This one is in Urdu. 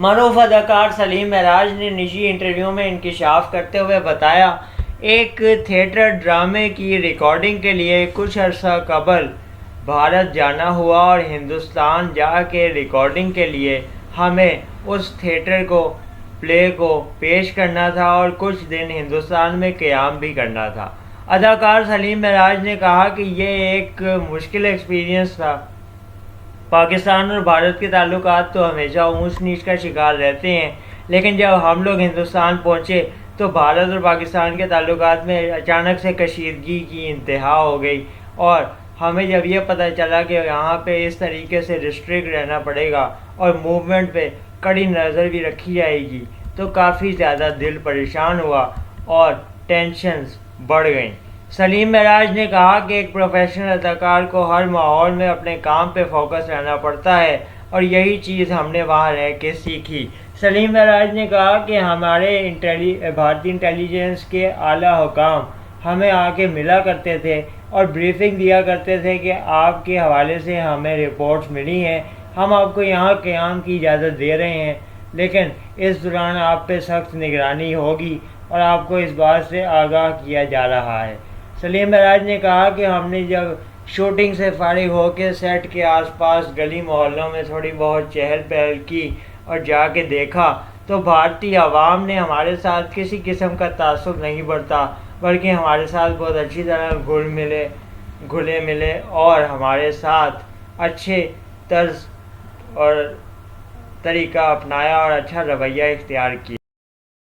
معروف اداکار سلیم معراج نے نجی انٹرویو میں انکشاف کرتے ہوئے بتایا، ایک تھیٹر ڈرامے کی ریکارڈنگ کے لیے کچھ عرصہ قبل بھارت جانا ہوا اور ہندوستان جا کے ریکارڈنگ کے لیے ہمیں اس تھیٹر کو پلے کو پیش کرنا تھا اور کچھ دن ہندوستان میں قیام بھی کرنا تھا۔ اداکار سلیم معراج نے کہا کہ یہ ایک مشکل ایکسپیرینس تھا۔ پاکستان اور بھارت کے تعلقات تو ہمیشہ اونچ نیچ کا شکار رہتے ہیں، لیکن جب ہم لوگ ہندوستان پہنچے تو بھارت اور پاکستان کے تعلقات میں اچانک سے کشیدگی کی انتہا ہو گئی، اور ہمیں جب یہ پتہ چلا کہ یہاں پہ اس طریقے سے ریسٹرکٹ رہنا پڑے گا اور موومنٹ پہ کڑی نظر بھی رکھی جائے گی، تو کافی زیادہ دل پریشان ہوا اور ٹینشنز بڑھ گئیں۔ سلیم معراج نے کہا کہ ایک پروفیشنل اداکار کو ہر ماحول میں اپنے کام پہ فوکس رہنا پڑتا ہے، اور یہی چیز ہم نے وہاں رہ کے سیکھی۔ سلیم معراج نے کہا کہ ہمارے بھارتی انٹیلیجنس کے اعلیٰ حکام ہمیں آ کے ملا کرتے تھے اور بریفنگ دیا کرتے تھے کہ آپ کے حوالے سے ہمیں رپورٹس ملی ہیں، ہم آپ کو یہاں قیام کی اجازت دے رہے ہیں، لیکن اس دوران آپ پہ سخت نگرانی ہوگی اور آپ کو اس بات سے آگاہ کیا جا رہا ہے۔ سلیم معراج نے کہا کہ ہم نے جب شوٹنگ سے فارغ ہو کے سیٹ کے آس پاس گلی محلوں میں تھوڑی بہت چہل پہل کی اور جا کے دیکھا تو بھارتی عوام نے ہمارے ساتھ کسی قسم کا تعصب نہیں برتا، بلکہ ہمارے ساتھ بہت اچھی طرح گھلے ملے اور ہمارے ساتھ اچھے طرز اور طریقہ اپنایا اور اچھا رویہ اختیار کیا۔